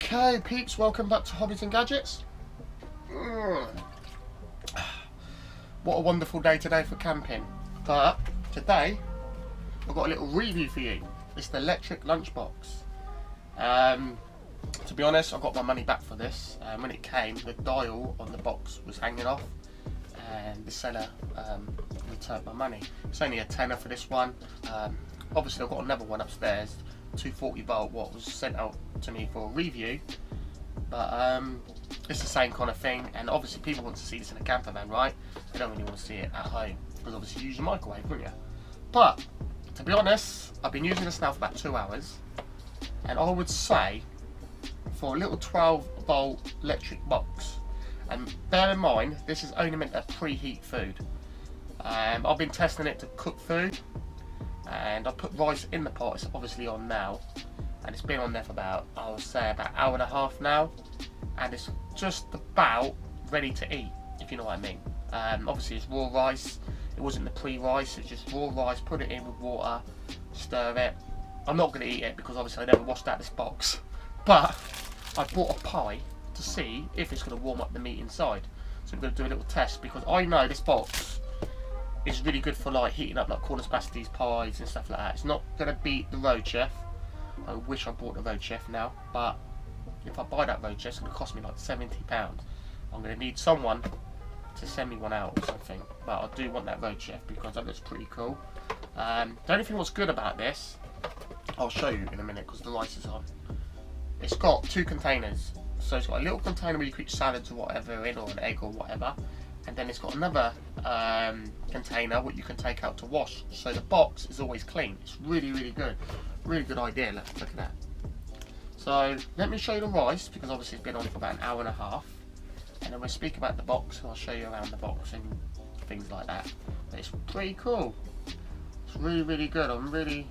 Okay, peeps, welcome back to Hobbies and Gadgets. What a wonderful day today for camping. But today, I've got a little review for you. It's the electric lunchbox. To be honest, I got my money back for this. When it came, the dial on the box was hanging off, and the seller returned my money. It's only a tenner for this one. Obviously, I've got another one upstairs, 240 volt, what was sent out to me for a review. But it's the same kind of thing, and obviously people want to see this in a camper van, right? They don't really want to see it at home, because obviously you use a microwave, wouldn't you? But to be honest, I've been using this now for about 2 hours, and I would say for a little 12 volt electric box, and bear in mind this is only meant to preheat food. I've been testing it to cook food, and I put rice in the pot. It's obviously on now, and it's been on there for about, I would say, about an hour and a half now, and it's just about ready to eat, if you know what I mean. Obviously it's raw rice, it wasn't the pre-rice, it's just raw rice. Put it in with water, stir it. I'm not going to eat it because obviously I never washed out this box, but I bought a pie to see if it's going to warm up the meat inside. So I'm going to do a little test, because I know this box is really good for like heating up like cornice pasties, pies and stuff like that. It's not going to beat the Road Chef. I wish I bought the Road Chef now, but if I buy that Road Chef, it's going to cost me like £70. I'm going to need someone to send me one out or something, but I do want that Road Chef because that looks pretty cool. The only thing what's good about this, I'll show you in a minute because the rice is on. It's got 2 containers. So it's got a little container where you cook salads or whatever in, or an egg or whatever, and then it's got another container what you can take out to wash. So the box is always clean. It's really, really good. Really good idea. Look at that. So let me show you the rice, because obviously it's been on for about an hour and a half, and then we'll speak about the box and I'll show you around the box and things like that. But it's pretty cool. It's really, really good. I'm really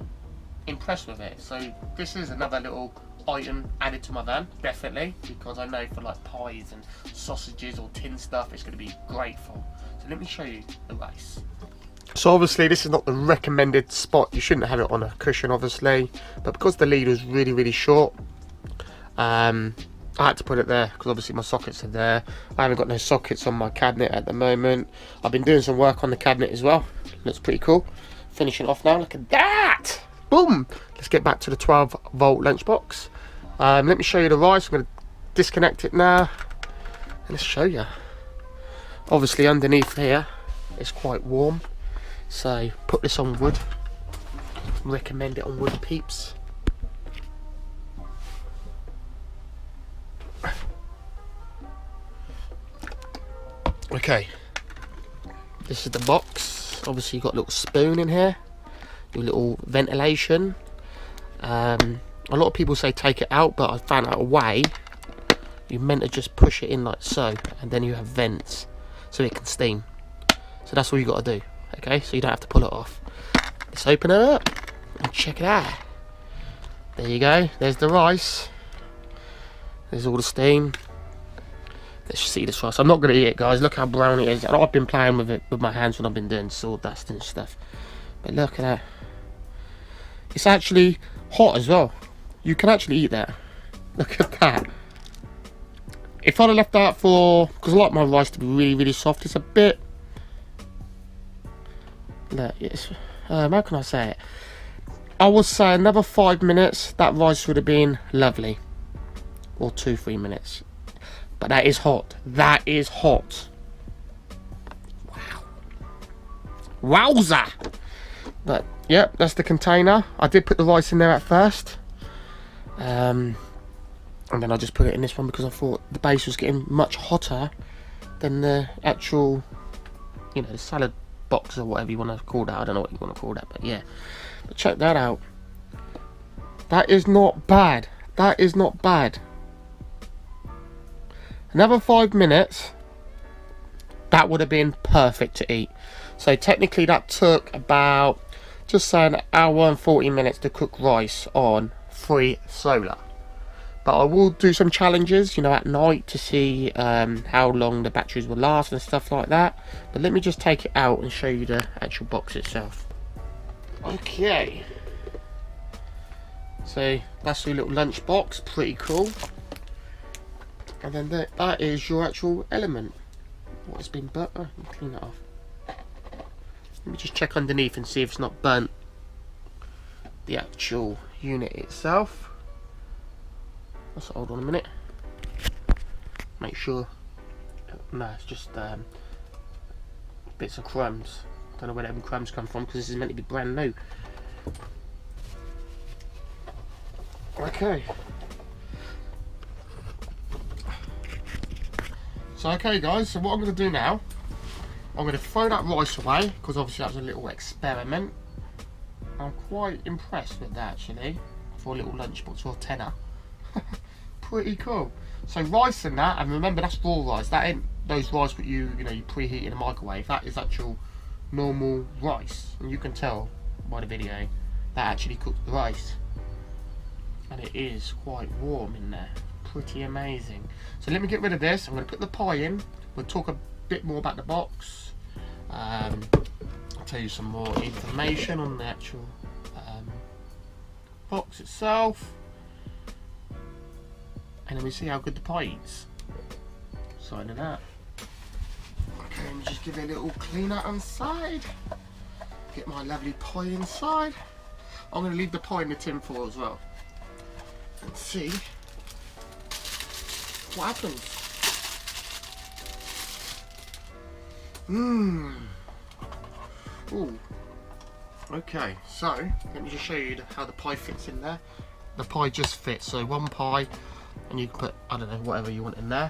impressed with it. So this is another little item added to my van, definitely, because I know for like pies and sausages or tin stuff it's going to be great for. So let me show you the rice. So obviously this is not the recommended spot. You shouldn't have it on a cushion, obviously, but because the lead was really, really short, I had to put it there because obviously my sockets are there. I haven't got no sockets on my cabinet at the moment. I've been doing some work on the cabinet as well. Looks pretty cool. Finishing off now. Look at that. Boom. Let's get back to the 12 volt lunchbox. Let me show you the rice. I'm going to disconnect it now and let's show you. Obviously underneath here it's quite warm, so put this on wood. Recommend it on wood, peeps. Okay, this is the box. Obviously you've got a little spoon in here, your little ventilation. A lot of people say take it out, but I found out a way. You're meant to just push it in like so, and then you have vents so it can steam. So that's all you got to do. Okay, so you don't have to pull it off. Let's open it up and check it out. There you go. There's the rice. There's all the steam. Let's see this rice. I'm not going to eat it, guys. Look how brown it is. I've been playing with it with my hands when I've been doing sawdust and stuff. But look at that. It's actually hot as well. You can actually eat that. Look at that. If I'd have left that for, because I like my rice to be really, really soft, it's a bit, look, it's, how can I say it? I would say another 5 minutes, that rice would have been lovely. Or 2-3 minutes. But that is hot. That is hot. Wow. Wowza! But, yep, that's the container. I did put the rice in there at first. And then I just put it in this one because I thought the base was getting much hotter than the actual, you know, the salad box or whatever you want to call that. I don't know what you want to call that, but yeah. But check that out. That is not bad. That is not bad. Another 5 minutes, that would have been perfect to eat. So technically that took about, just say, an hour and 40 minutes to cook rice on free solar. But I will do some challenges, you know, at night to see how long the batteries will last and stuff like that. But let me just take it out and show you the actual box itself. Okay. So that's your little lunch box, pretty cool. And then that is your actual element. What has been burnt? Oh, clean that off. Let me just check underneath and see if it's not burnt the actual unit itself. Let's hold on a minute. Make sure. No, it's just bits of crumbs. Don't know where them crumbs come from because this is meant to be brand new. Okay. So okay guys, so what I'm going to do now, I'm going to throw that rice away because obviously that was a little experiment. I'm quite impressed with that actually, for a little lunchbox or a tenner. Pretty cool. So rice and that, and remember that's raw rice, that ain't those rice that you preheat in a microwave. That is actual normal rice, and you can tell by the video that actually cooked the rice, and it is quite warm in there. Pretty amazing. So let me get rid of this. I'm going to put the pie in. We'll talk a bit more about the box. I'll tell you some more information on the actual box itself, and then we see how good the pie eats. Sign of that. Okay, let me just give it a little clean out inside. Get my lovely pie inside. I'm going to leave the pie in the tin foil as well and see what happens. Ooh. Okay, so let me just show you how the pie fits in there. The pie just fits, so one pie, and you can put, I don't know, whatever you want in there.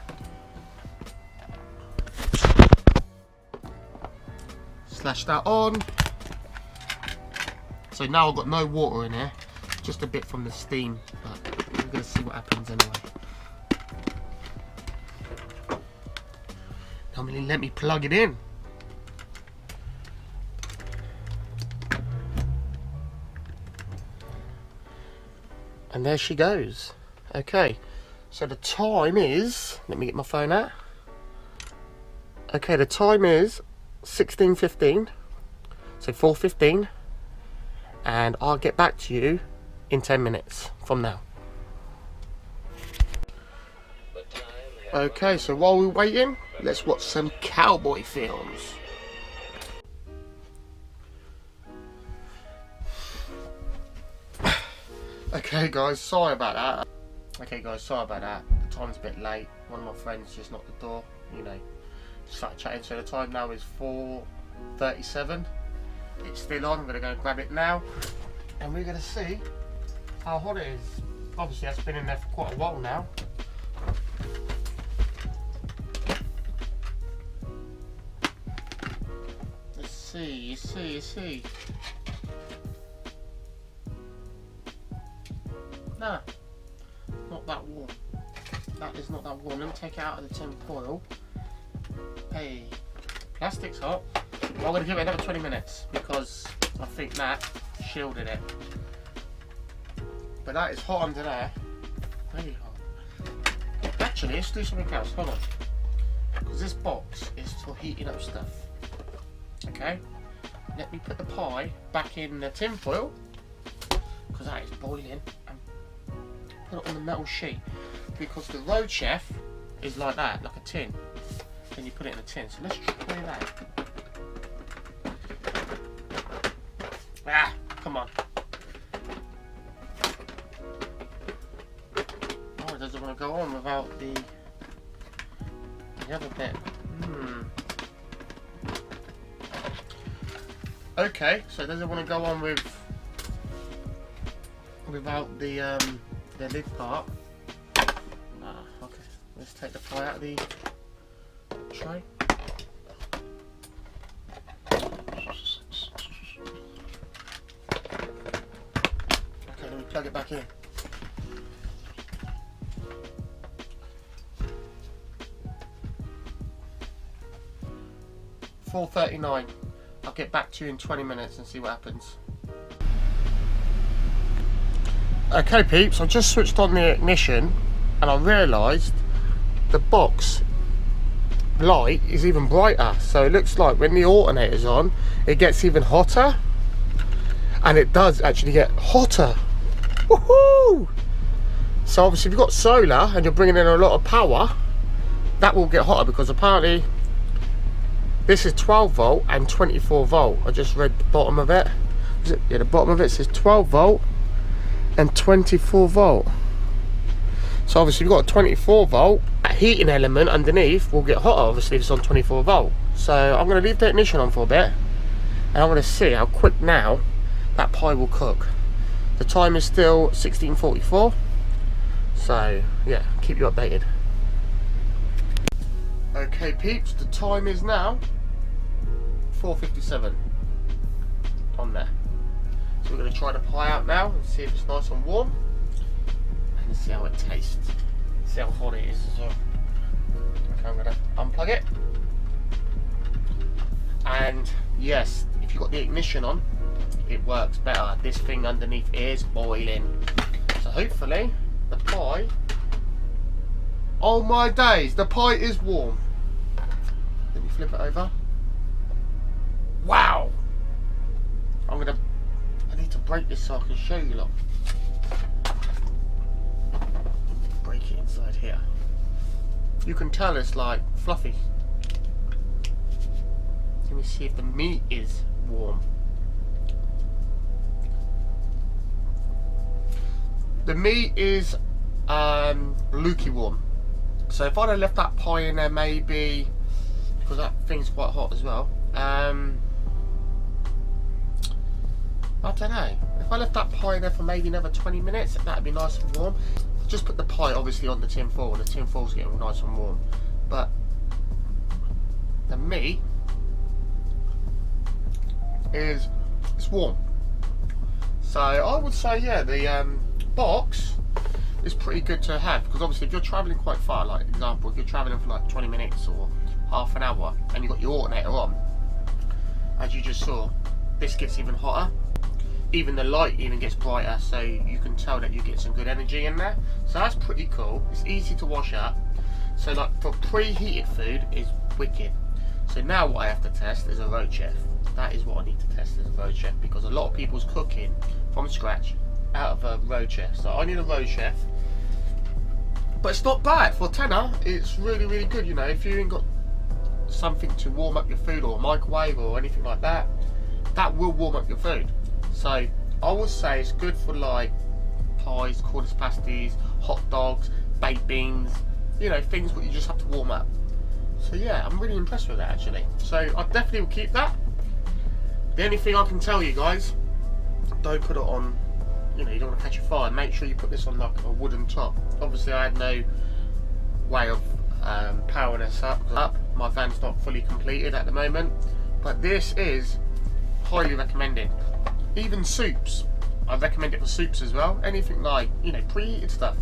Slash that on. So now I've got no water in here, just a bit from the steam, but we're going to see what happens anyway. Let me plug it in. And there she goes. Okay, so the time is, let me get my phone out. Okay, the time is 16:15, so 4:15, and I'll get back to you in 10 minutes from now. Okay, so while we're waiting, let's watch some cowboy films. Okay guys, sorry about that. The time's a bit late. One of my friends just knocked the door, started chatting. So the time now is 4:37. It's still on. I'm gonna go and grab it now, and we're gonna see how hot it is. Obviously that's been in there for quite a while now. You see. Nah, not that warm. That is not that warm. Let me take it out of the tin foil. Hey, plastic's hot. Well, I'm going to give it another 20 minutes because I think that shielded it. But that is hot under there. Very hot. Actually, let's do something else. Hold on. Because this box is for heating up stuff. Okay, let me put the pie back in the tin foil because that is boiling, and put it on the metal sheet because the road chef is like that, like a tin. Then you put it in a tin. So let's try that. Ah, come on. Oh, it doesn't want to go on without the other bit. Okay, so it doesn't want to go on without the lid part. Okay, let's take the pie out of the tray. Okay, let me plug it back in. $4.39. I'll get back to you in 20 minutes and see what happens. Okay peeps, I just switched on the ignition and I realised the box light is even brighter. So it looks like when the alternator's on, it gets even hotter. And it does actually get hotter. Woohoo! So obviously if you've got solar and you're bringing in a lot of power, that will get hotter, because apparently this is 12 volt and 24 volt. I just read the bottom of it. Is it? Yeah, the bottom of it says 12 volt and 24 volt. So obviously we've got a 24 volt. That heating element underneath will get hotter, obviously, if it's on 24 volt. So I'm going to leave the ignition on for a bit, and I'm going to see how quick now that pie will cook. The time is still 16:44. So yeah, keep you updated. Okay peeps, the time is now 4:57 on there. So we're going to try the pie out now and see if it's nice and warm, and see how it tastes, see how hot it is as well. Okay, I'm going to unplug it, and yes, if you've got the ignition on, it works better. This thing underneath is boiling, so hopefully the pie, oh my days, the pie is warm. Let me flip it over. Wow, I need to break this so I can show you. Look, break it inside here. You can tell it's like fluffy. Let me see if the meat is warm. The meat is lukewarm. So if I'd have left that pie in there, maybe, because that thing's quite hot as well, I don't know, if I left that pie in there for maybe another 20 minutes, that'd be nice and warm. Just put the pie obviously on the tin foil, and the tin foil's getting nice and warm, but the meat it's warm. So I would say, yeah, the box is pretty good to have, because obviously if you're travelling quite far, like example, if you're travelling for like 20 minutes or half an hour and you've got your alternator on, as you just saw, this gets even hotter, even the light even gets brighter, so you can tell that you get some good energy in there. So that's pretty cool. It's easy to wash up, so like for preheated food is wicked. So now what I have to test is a road chef. That is what I need to test as a road chef, because a lot of people's cooking from scratch out of a road chef. So I need a road chef, but it's not bad for a tenner. It's really, really good. You know, if you ain't got something to warm up your food, or a microwave or anything like that, that will warm up your food. So I would say it's good for like pies, cornice pasties, hot dogs, baked beans, you know, things that you just have to warm up. So yeah, I'm really impressed with that actually. So I definitely will keep that. The only thing I can tell you guys, don't put it on, you know, you don't want to catch a fire. Make sure you put this on like a wooden top. Obviously I had no way of powering this up. My van's not fully completed at the moment, but this is highly recommended. Even soups, I recommend it for soups as well. Anything like, you know, preheated stuff,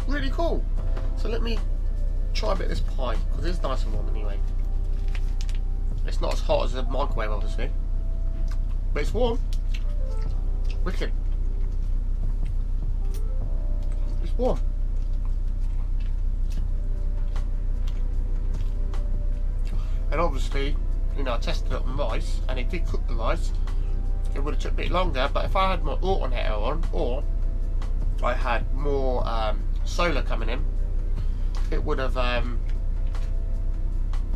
really cool. So let me try a bit of this pie, because it's nice and warm anyway. It's not as hot as a microwave obviously, but it's warm. Wicked. It's warm. And obviously, you know, I tested it on rice, and it did cook the rice. It would have took a bit longer, but if I had my alternator on, or I had more solar coming in, it would have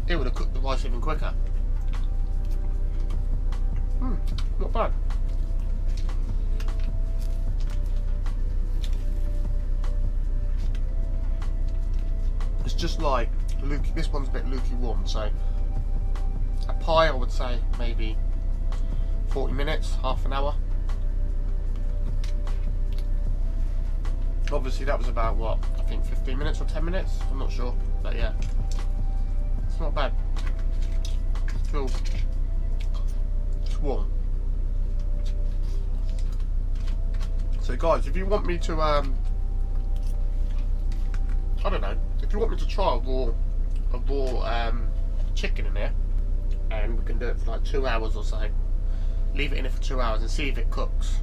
cooked the rice even quicker. Not bad. It's just like this one's a bit lukewarm, so a pie I would say maybe 40 minutes, half an hour. Obviously that was about what, I think 15 minutes or 10 minutes, I'm not sure, but yeah, it's not bad. It's warm. So guys, if you want me to I don't know, if you want me to try a raw chicken in there, and we can do it for like 2 hours or so, leave it in it for 2 hours and see if it cooks,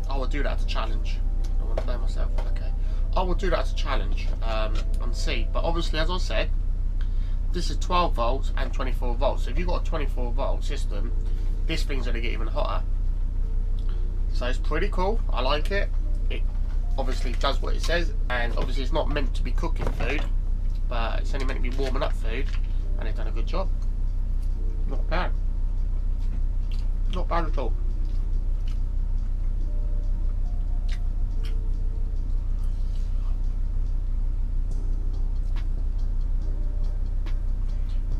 I will do that as a challenge. I want to blow myself, okay. I will do that as a challenge and see, but obviously as I said, this is 12 volts and 24 volts, so if you've got a 24 volt system, this thing's going to get even hotter. So it's pretty cool, I like it. It obviously does what it says, and obviously it's not meant to be cooking food, but It's only meant to be warming up food, and they've done a good job. Not bad. Not bad at all.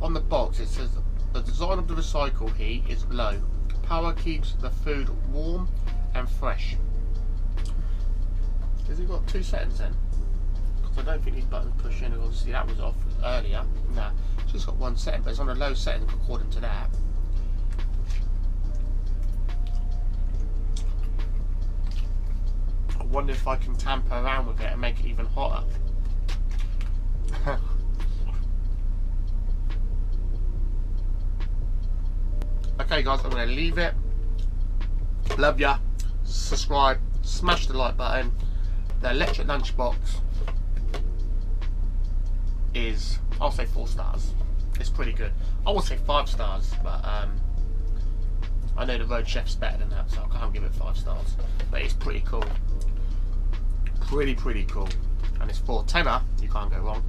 On the box it says the design of the recycle heat is low. Power keeps the food warm and fresh. Has it got 2 settings then? Because I don't think these buttons push in. Obviously that was off earlier. Nah, it's just got 1 setting, but it's on a low setting according to that. I wonder if I can tamper around with it and make it even hotter. Okay guys, I'm going to leave it. Love ya. Subscribe. Smash the like button. The electric lunchbox is, I'll say 4 stars. It's pretty good. I would say 5 stars, but I know the Road Chef's better than that, so I can't give it 5 stars. But it's pretty cool. Pretty cool. And it's for tenner, you can't go wrong.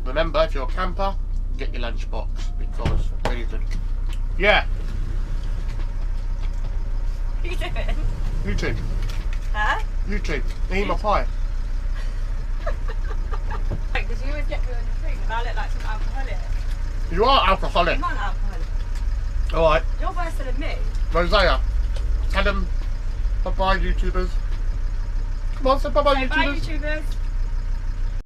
Remember, if you're a camper, get your lunchbox because it's really good. Yeah. What are you doing? YouTube. Huh? YouTube. Eat my pie. Because you always get me on your thing and I look like some alcoholic. You are alcoholic. I'm not an alcoholic. Alright. You're worse than me. Rosea. Tell them bye-bye YouTubers. Come on, say bye-bye Say YouTubers. bye YouTubers.